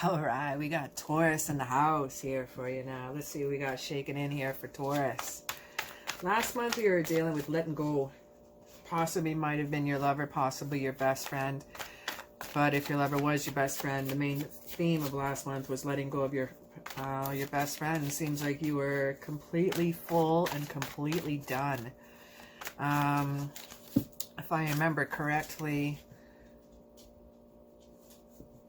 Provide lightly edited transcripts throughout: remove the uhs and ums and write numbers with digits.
All right, we got Taurus in the house here for you now. Let's see what we got shaking in here for Taurus. Last month we were dealing with letting go. Possibly might have been your lover, possibly your best friend. But if your lover was your best friend, the main theme of last month was letting go of your best friend. It seems like you were completely full and completely done. If I remember correctly,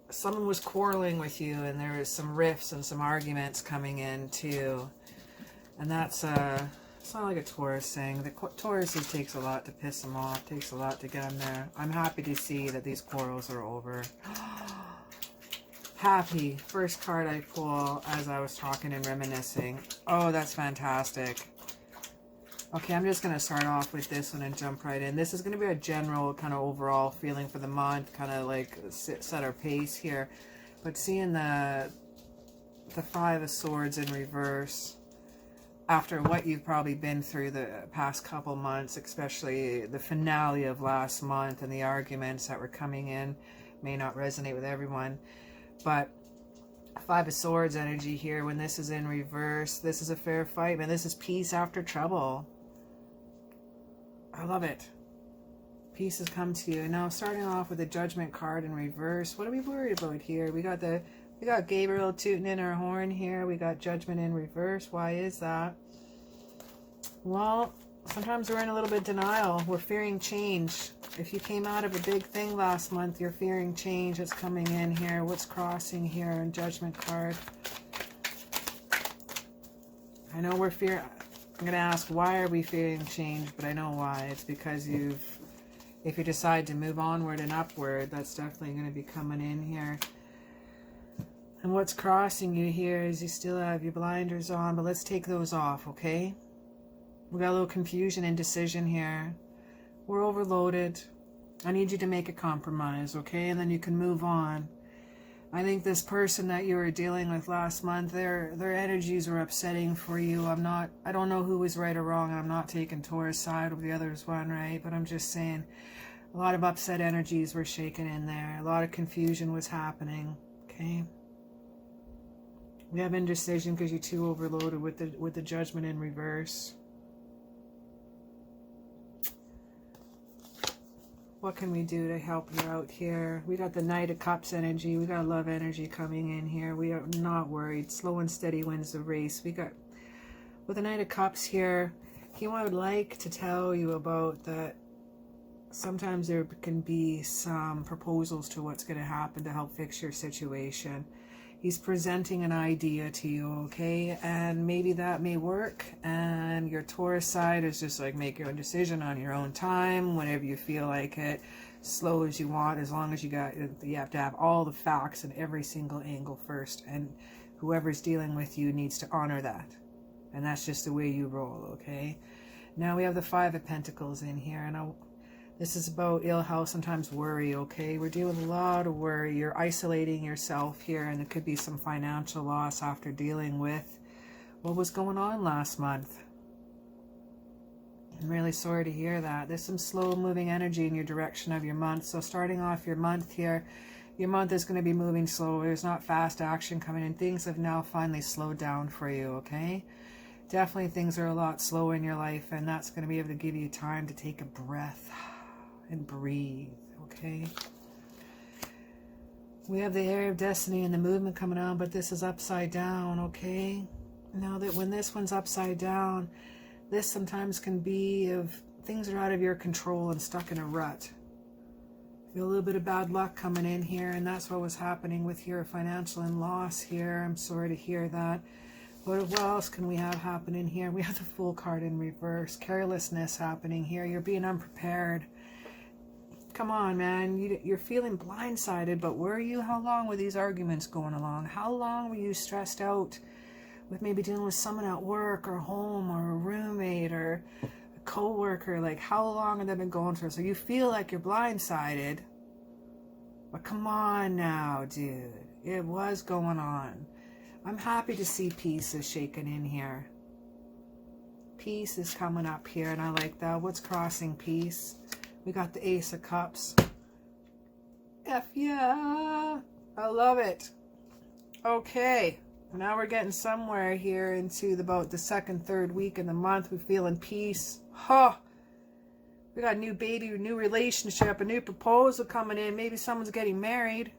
someone was quarreling with you and there was some rifts and some arguments coming in too. And that's it's not like a Taurus thing. The Tauruses takes a lot to piss them off, takes a lot to get them there. I'm happy to see that these quarrels are over. Happy. First card I pull as I was talking and reminiscing. Oh, that's fantastic. Okay, I'm just going to start off with this one and jump right in. This is going to be a general kind of overall feeling for the month, kind of like set our pace here. But seeing the Five of Swords in reverse, after what you've probably been through the past couple months, especially the finale of last month and the arguments that were coming in, may not resonate with everyone. But Five of Swords energy here, when this is in reverse, this is a fair fight, man. This is peace after trouble. I love it. Peace has come to you. Now, starting off with the Judgment card in reverse, what are we worried about here? We got Gabriel tooting in our horn here. We got Judgment in reverse. Why is that? Well, sometimes we're in a little bit of denial. We're fearing change. If you came out of a big thing last month, you're fearing change that's coming in here. What's crossing here in Judgment card? I know we're fearing... I'm going to ask, why are we fearing change? But I know why. It's because if you decide to move onward and upward, that's definitely going to be coming in here. And what's crossing you here is you still have your blinders on, but let's take those off, okay? We got a little confusion and indecision here. We're overloaded. I need you to make a compromise, okay? And then you can move on. I think this person that you were dealing with last month, their energies were upsetting for you. I don't know who was right or wrong. I'm not taking Taurus' side of the other's one, right? But I'm just saying a lot of upset energies were shaken in there. A lot of confusion was happening, okay? We have indecision because you're too overloaded with the Judgment in reverse. What can we do to help you out here? We got the Knight of Cups energy. We got love energy coming in here. We are not worried. Slow and steady wins the race. We got, with the Knight of Cups here, he would like to tell you about that sometimes there can be some proposals to what's going to happen to help fix your situation. He's presenting an idea to you, okay? And maybe that may work. And your Taurus side is just like, make your own decision on your own time, whenever you feel like it, slow as you want, as long as you have to have all the facts in every single angle first. And whoever's dealing with you needs to honor that. And that's just the way you roll, okay? Now we have the Five of Pentacles in here. And this is about ill health, sometimes worry, okay? We're dealing with a lot of worry. You're isolating yourself here, and it could be some financial loss after dealing with what was going on last month. I'm really sorry to hear that. There's some slow-moving energy in your direction of your month. So starting off your month here, your month is going to be moving slow. There's not fast action coming in. Things have now finally slowed down for you, okay? Definitely things are a lot slower in your life, and that's going to be able to give you time to take a breath and breathe, okay? We have the area of destiny and the movement coming on, but this is upside down, okay? Now that when this one's upside down, this sometimes can be if things are out of your control and stuck in a rut. Feel a little bit of bad luck coming in here, and that's what was happening with your financial loss here. I'm sorry to hear that. But what else can we have happening here? We have the Fool card in reverse. Carelessness happening here. You're being unprepared. Come on, man. You're feeling blindsided, but were you? How long were these arguments going along? How long were you stressed out with maybe dealing with someone at work or home or a roommate or a co-worker? Like, how long have they been going for? So you feel like you're blindsided, but come on now, dude. It was going on. I'm happy to see peace is shaking in here. Peace is coming up here, and I like that. What's crossing peace? We got the Ace of Cups. F yeah. I love it. Okay, now we're getting somewhere here into about the second, third week in the month. We're feeling peace. Huh. We got a new baby, a new relationship, a new proposal coming in. Maybe someone's getting married.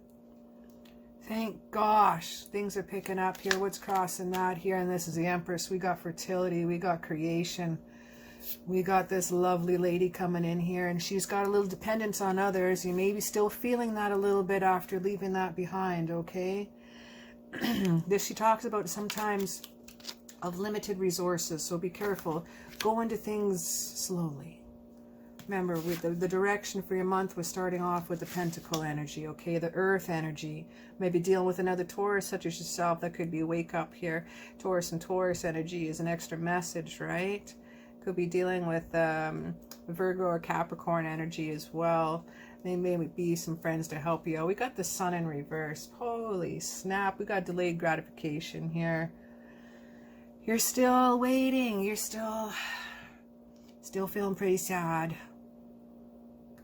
Thank gosh, things are picking up here. What's crossing that here? And this is the Empress. We got fertility. We got creation. We got this lovely lady coming in here, and she's got a little dependence on others. You may be still feeling that a little bit after leaving that behind, okay? She talks about sometimes of limited resources, so be careful. Go into things slowly. Remember, with the direction for your month was starting off with the Pentacle energy, okay? The Earth energy. Maybe dealing with another Taurus such as yourself. That could be a wake up here. Taurus and Taurus energy is an extra message, right? Could be dealing with Virgo or Capricorn energy as well. Maybe be some friends to help you. We got the Sun in reverse. Holy snap. We got delayed gratification here. You're still waiting. You're still feeling pretty sad.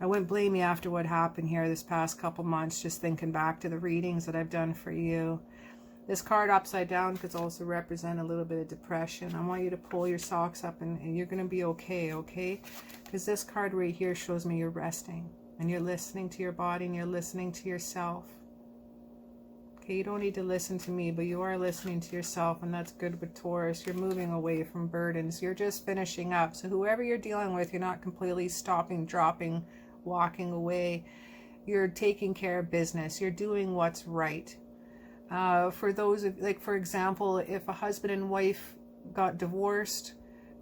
I wouldn't blame you after what happened here this past couple months, just thinking back to the readings that I've done for you. This card upside down could also represent a little bit of depression. I want you to pull your socks up and you're going to be okay, okay? Because this card right here shows me you're resting and you're listening to your body and you're listening to yourself. Okay, you don't need to listen to me, but you are listening to yourself, and that's good with Taurus. You're moving away from burdens. You're just finishing up. So whoever you're dealing with, you're not completely stopping, dropping, walking away. You're taking care of business. You're doing what's right. For those, like for example, if a husband and wife got divorced,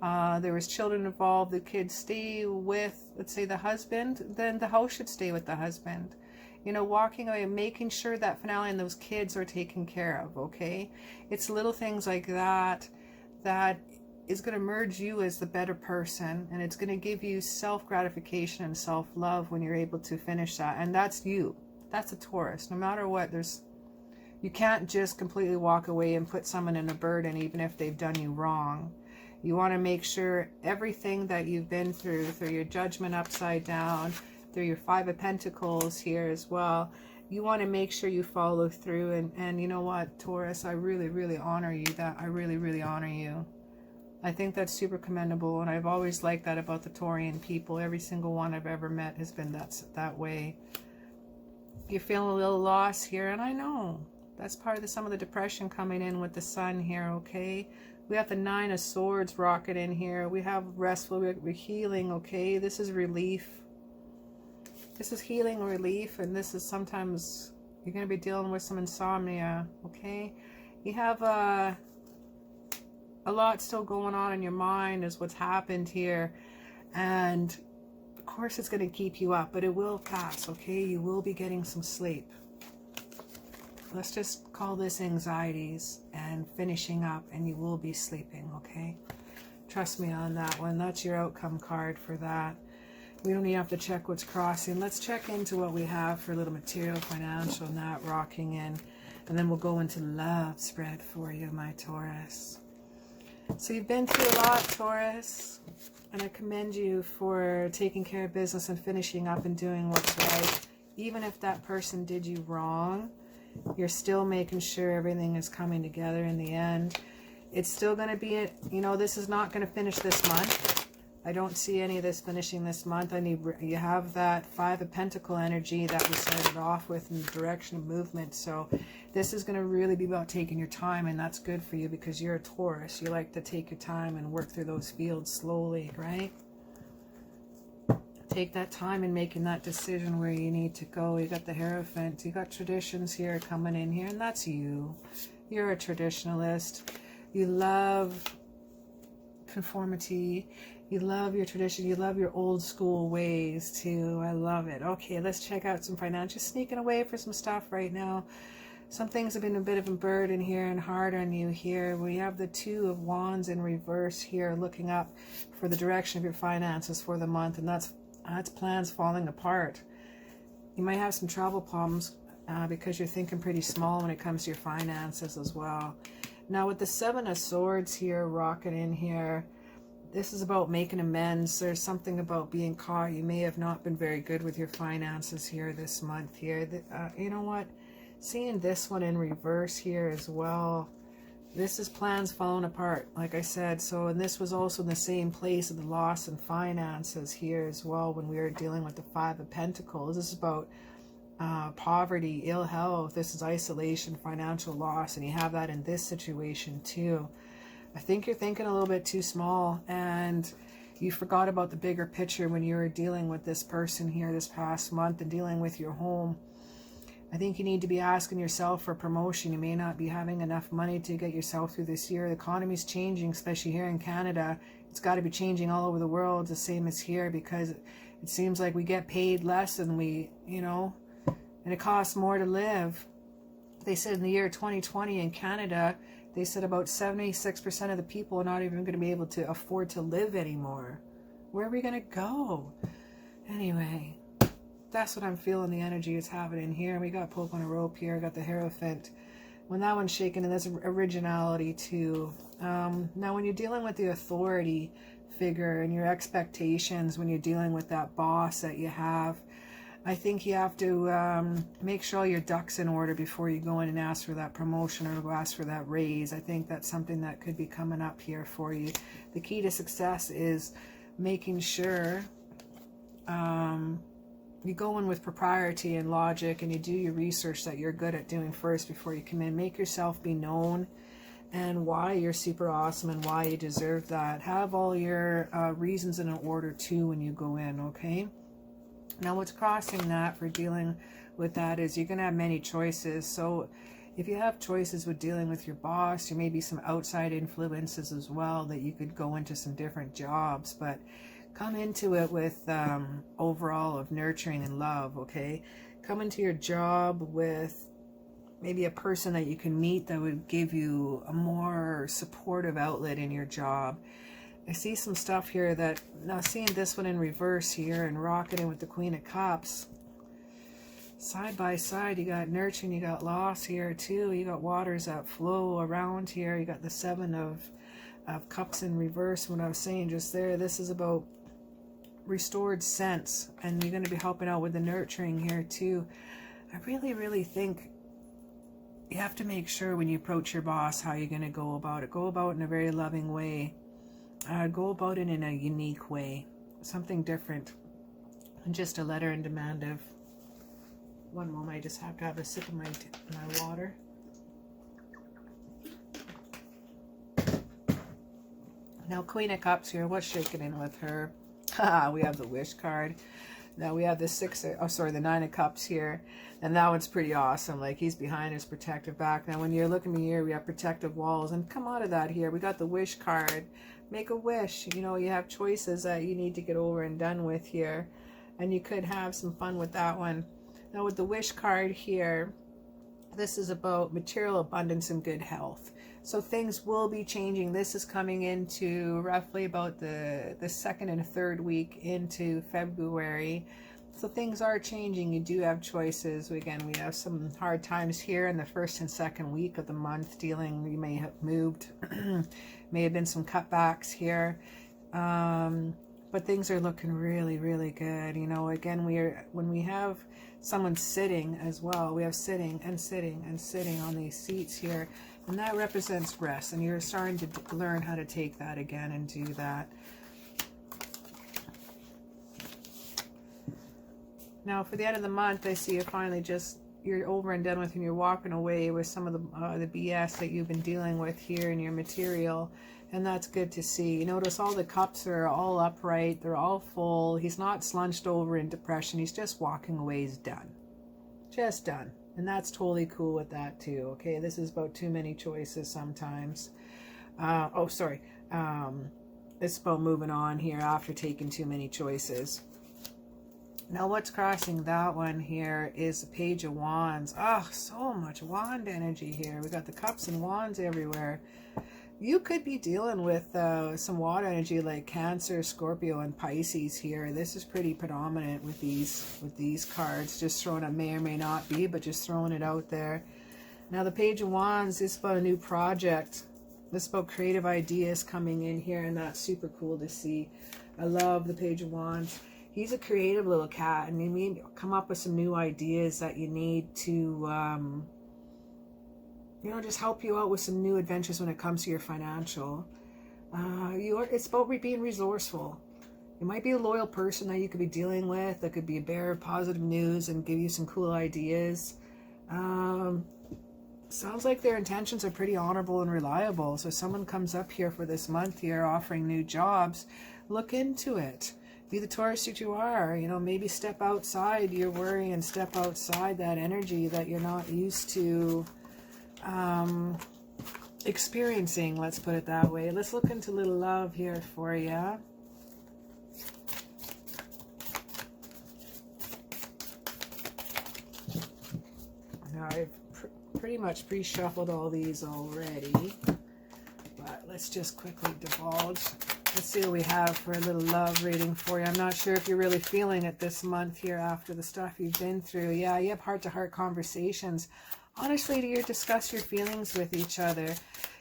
there was children involved, the kids stay with, let's say, the husband, then the house should stay with the husband. You know, walking away and making sure that finale and those kids are taken care of, okay? It's little things like that that is going to merge you as the better person, and it's going to give you self-gratification and self-love when you're able to finish that. And that's you. That's a Taurus. No matter what, you can't just completely walk away and put someone in a burden even if they've done you wrong. You want to make sure everything that you've been through your judgment upside down, through your Five of Pentacles here as well, you want to make sure you follow through. And you know what, Taurus, I really, really honor you. I really, really honor you. I think that's super commendable, and I've always liked that about the Taurian people. Every single one I've ever met has been that way. You're feeling a little lost here, and I know that's part of some of the depression coming in with the Sun here, okay? We have the Nine of Swords rocket in here. We have restful, we're healing, okay? This is relief. This is healing, relief, and this is sometimes you're going to be dealing with some insomnia, okay? You have a lot still going on in your mind is what's happened here, and of course it's going to keep you up, but it will pass, okay? You will be getting some sleep. Let's just call this anxieties and finishing up, and you will be sleeping, okay? Trust me on that one. That's your outcome card for that. We don't even have to check what's crossing. Let's check into what we have for a little material, financial, and that rocking in. And then we'll go into love spread for you, my Taurus. So you've been through a lot, Taurus. And I commend you for taking care of business and finishing up and doing what's right. Even if that person did you wrong, you're still making sure everything is coming together in the end. It's still going to be, you know, this is not going to finish this month. I don't see any of this finishing this month. You have that Five of Pentacle energy that we started off with in the direction of movement. So this is going to really be about taking your time, and that's good for you because you're a Taurus. You like to take your time and work through those fields slowly, right? Take that time in making that decision where you need to go. You got the Hierophant. You got traditions here coming in here, and that's you. You're a traditionalist. You love conformity. You love your tradition. You love your old school ways too. I love it. Okay, let's check out some financial. Sneaking away for some stuff right now. Some things have been a bit of a burden here and hard on you here. We have the Two of Wands in reverse here, looking up for the direction of your finances for the month, and that's plans falling apart. You might have some travel problems because you're thinking pretty small when it comes to your finances as well. Now with the Seven of Swords here, rocking in here, this is about making amends. There's something about being caught. You may have not been very good with your finances here this month here. You know what? Seeing this one in reverse here as well. This is plans falling apart, like I said. So, and this was also in the same place of the loss in finances here as well when we were dealing with the Five of Pentacles. This is about poverty, ill health. This is isolation, financial loss, and you have that in this situation too. I think you're thinking a little bit too small, and you forgot about the bigger picture when you were dealing with this person here this past month and dealing with your home. I think you need to be asking yourself for promotion. You may not be having enough money to get yourself through this year. The economy's changing, especially here in Canada. It's got to be changing all over the world, the same as here, because it seems like we get paid less than we, you know, and it costs more to live. They said in the year 2020 in Canada, they said about 76% of the people are not even going to be able to afford to live anymore. Where are we going to go? Anyway, that's what I'm feeling the energy is happening here. We got Pope on a Rope here. Got the Hierophant. When that one's shaking, and there's originality too. Now, when you're dealing with the authority figure and your expectations, when you're dealing with that boss that you have, I think you have to make sure all your ducks in order before you go in and ask for that promotion or go ask for that raise. I think that's something that could be coming up here for you. The key to success is making sure you go in with propriety and logic, and you do your research that you're good at doing first before you come in. Make yourself be known and why you're super awesome and why you deserve that. Have all your reasons in order too when you go in, okay? Now, what's crossing that for dealing with that is you're going to have many choices. So if you have choices with dealing with your boss, there may be some outside influences as well that you could go into some different jobs, but come into it with overall of nurturing and love, okay? Come into your job with maybe a person that you can meet that would give you a more supportive outlet in your job. I see some stuff here that, now seeing this one in reverse here and rocketing with the Queen of Cups. Side by side, you got nurturing, you got loss here too. You got waters that flow around here. You got the Seven of Cups in reverse. What I was saying just there, this is about restored sense, and you're going to be helping out with the nurturing here too. I really think you have to make sure when you approach your boss how you're going to go about it. Go about it in a very loving way. Go about it in a unique way, something different, and just a letter in demand of. One moment, I just have to have a sip of my water. Now, Queen of Cups here. What's shaking in with her? We have the Wish card. Now we have the Nine of Cups here, and that one's pretty awesome. Like, he's behind his protective back. Now, when you're looking here, we have protective walls, and come out of that here. We got the Wish card. Make a wish. You know, you have choices that you need to get over and done with here, and you could have some fun with that one. Now, with the Wish card here, this is about material abundance and good health. So things will be changing. This is coming into roughly about the second and third week into February. So things are changing. You do have choices. Again, we have some hard times here in the first and second week of the month dealing. You may have moved. May have been some cutbacks here. But things are looking really good. You know, again, when we have someone sitting as well, we have sitting and sitting and sitting on these seats here, and that represents rest, and you're starting to learn how to take that again and do that. Now, for the end of the month, I see you finally you're over and done with, and you're walking away with some of the BS that you've been dealing with here in your material, and that's good to see. You notice all the cups are all upright, they're all full. He's not slunched over in depression. He's just walking away. He's done. Just done. And that's totally cool with that too, okay? This is about too many choices sometimes. It's about moving on here after taking too many choices. Now, what's crossing that one here is the Page of Wands. Oh, so much wand energy here. We got the cups and wands everywhere. You could be dealing with some water energy like Cancer, Scorpio, and Pisces here. This is pretty predominant with these cards. Just throwing it, may or may not be, but just throwing it out there. Now, the Page of Wands is about a new project. This is about creative ideas coming in here, and that's super cool to see. I love the Page of Wands. He's a creative little cat, and you mean come up with some new ideas that you need to, you know, just help you out with some new adventures when it comes to your financial. It's about being resourceful. You might be a loyal person that you could be dealing with, that could be a bearer of positive news and give you some cool ideas. Sounds like their intentions are pretty honorable and reliable. So someone comes up here for this month here offering new jobs, look into it. Be the Taurus that you are, you know, maybe step outside your worry and step outside that energy that you're not used to experiencing, let's put it that way. Let's look into a little love here for you. Now I've pretty much pre-shuffled all these already, but let's just quickly divulge. Let's see what we have for a little love reading for you. I'm not sure if you're really feeling it this month here after the stuff you've been through. Yeah, you have heart-to-heart conversations. Honestly, to discuss your feelings with each other.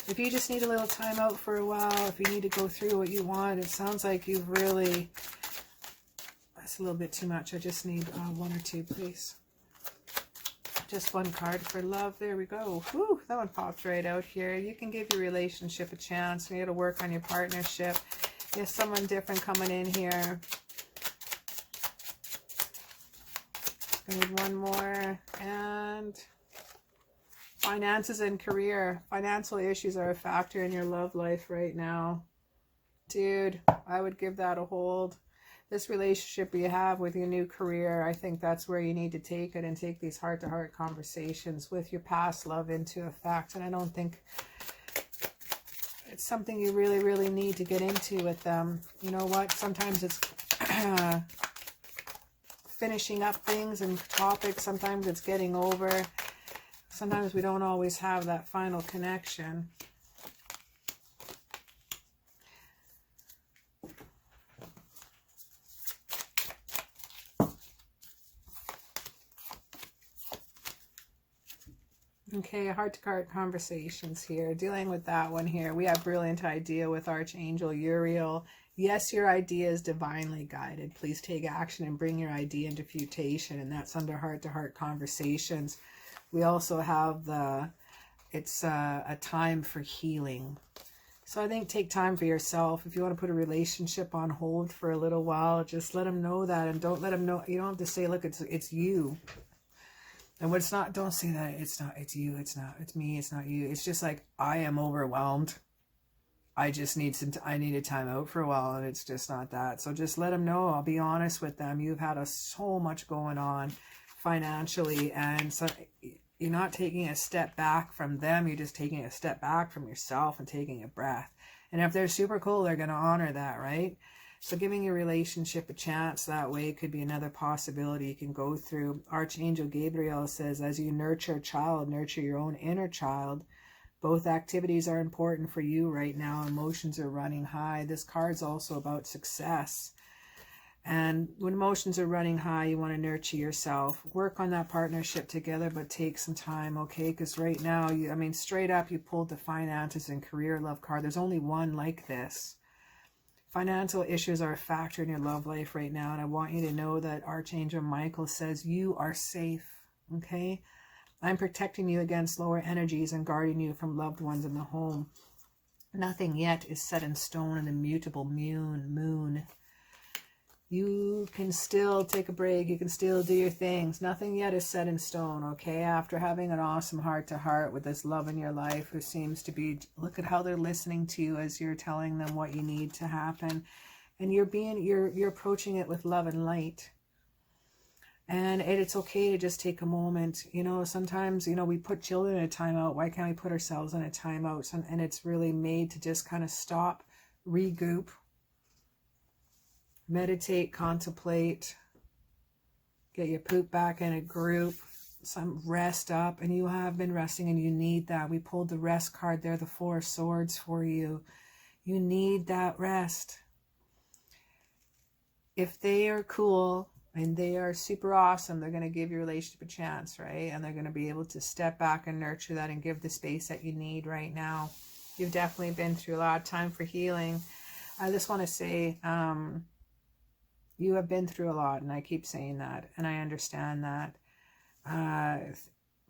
If you just need a little time out for a while, if you need to go through what you want, it sounds like you've really... That's a little bit too much. I just need one or two, please. Just one card for love. There we go. Whew, that one popped right out here. You can give your relationship a chance. You got to work on your partnership. You have someone different coming in here. I need one more. And finances and career. Financial issues are a factor in your love life right now. Dude, I would give that a hold. This relationship you have with your new career, I think that's where you need to take it and take these heart-to-heart conversations with your past love into effect. And I don't think it's something you really, really need to get into with them. You know what? Sometimes it's finishing up things and topics. Sometimes it's getting over. Sometimes we don't always have that final connection. Okay, heart-to-heart conversations here. Dealing with that one here. We have brilliant idea with Archangel Uriel. Yes, your idea is divinely guided. Please take action and bring your idea into fruition. And that's under heart-to-heart conversations. We also have it's a time for healing. So I think take time for yourself. If you want to put a relationship on hold for a little while, just let them know that. And don't let them know. You don't have to say, look, it's you. And what's not, don't say that it's not, it's you, it's not, it's me, it's not you. It's just like, I am overwhelmed. I just need I need a time out for a while, and it's just not that. So just let them know. I'll be honest with them. You've had so much going on financially, and so you're not taking a step back from them. You're just taking a step back from yourself and taking a breath. And if they're super cool, they're going to honor that, right? So giving your relationship a chance that way could be another possibility you can go through. Archangel Gabriel says, as you nurture a child, nurture your own inner child. Both activities are important for you right now. Emotions are running high. This card's also about success. And when emotions are running high, you want to nurture yourself. Work on that partnership together, but take some time, okay? Because right now, I mean, straight up, you pulled the finances and career love card. There's only one like this. Financial issues are a factor in your love life right now, and I want you to know that Archangel Michael says you are safe, okay? I'm protecting you against lower energies and guarding you from loved ones in the home. Nothing yet is set in stone in the mutable moon. You can still take a break. You can still do your things. Nothing yet is set in stone, okay? After having an awesome heart-to-heart with this love in your life who seems to be, look at how they're listening to you as you're telling them what you need to happen. And you're approaching it with love and light. And it's okay to just take a moment. You know, sometimes, you know, we put children in a timeout. Why can't we put ourselves in a timeout? And it's really made to just kind of stop, regroup, meditate, contemplate, get your poop back in a group, some rest up. And you have been resting and you need that. We pulled the rest card there, the Four of Swords for you. You need that rest. If they are cool and they are super awesome, they're going to give your relationship a chance, right? And they're going to be able to step back and nurture that and give the space that you need right now. You've definitely been through a lot of time for healing. I just want to say, You have been through a lot, and I keep saying that, and I understand that.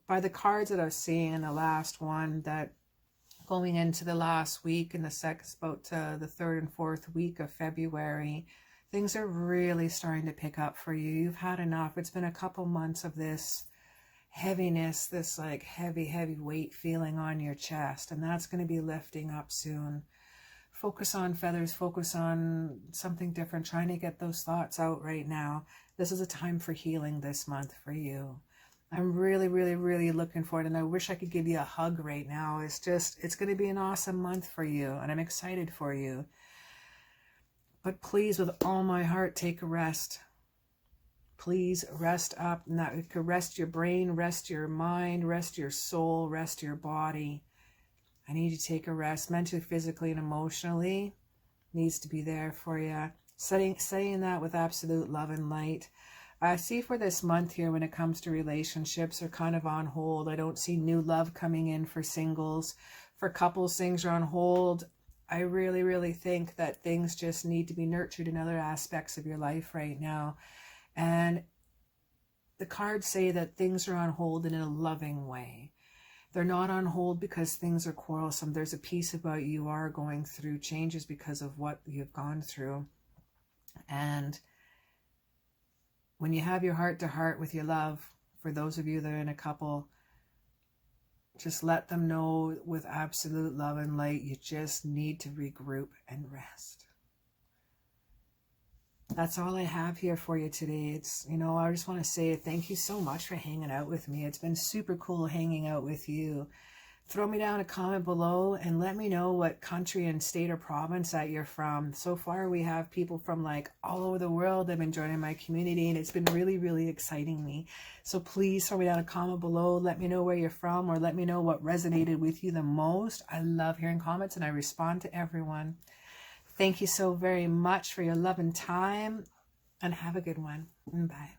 By the cards that I've seen in the last one, that going into the last week and about the 3rd and 4th week of February, things are really starting to pick up for you. You've had enough. It's been a couple months of this heaviness, this like heavy weight feeling on your chest, and that's going to be lifting up soon. Focus on feathers, focus on something different, trying to get those thoughts out right now. This is a time for healing this month for you. I'm really looking forward, and I wish I could give you a hug right now. It's going to be an awesome month for you, and I'm excited for you. But please, with all my heart, take a rest. Please rest up. And that could rest your brain, rest your mind, rest your soul, rest your body. I need you to take a rest, mentally, physically, and emotionally. Needs to be there for you. Saying that with absolute love and light. I see for this month here, when it comes to relationships, are kind of on hold. I don't see new love coming in for singles. For couples, things are on hold. I really think that things just need to be nurtured in other aspects of your life right now. And the cards say that things are on hold in a loving way. They're not on hold because things are quarrelsome. There's a piece about you are going through changes because of what you've gone through. And when you have your heart-to-heart with your love, for those of you that are in a couple, just let them know with absolute love and light, you just need to regroup and rest. That's all I have here for you today. I just want to say thank you so much for hanging out with me. It's been super cool hanging out with you. Throw me down a comment below and let me know what country and state or province that you're from. So far, we have people from like all over the world that have been joining my community, and it's been really exciting me. So please throw me down a comment below. Let me know where you're from, or let me know what resonated with you the most. I love hearing comments, and I respond to everyone. Thank you so very much for your love and time, and have a good one. Bye.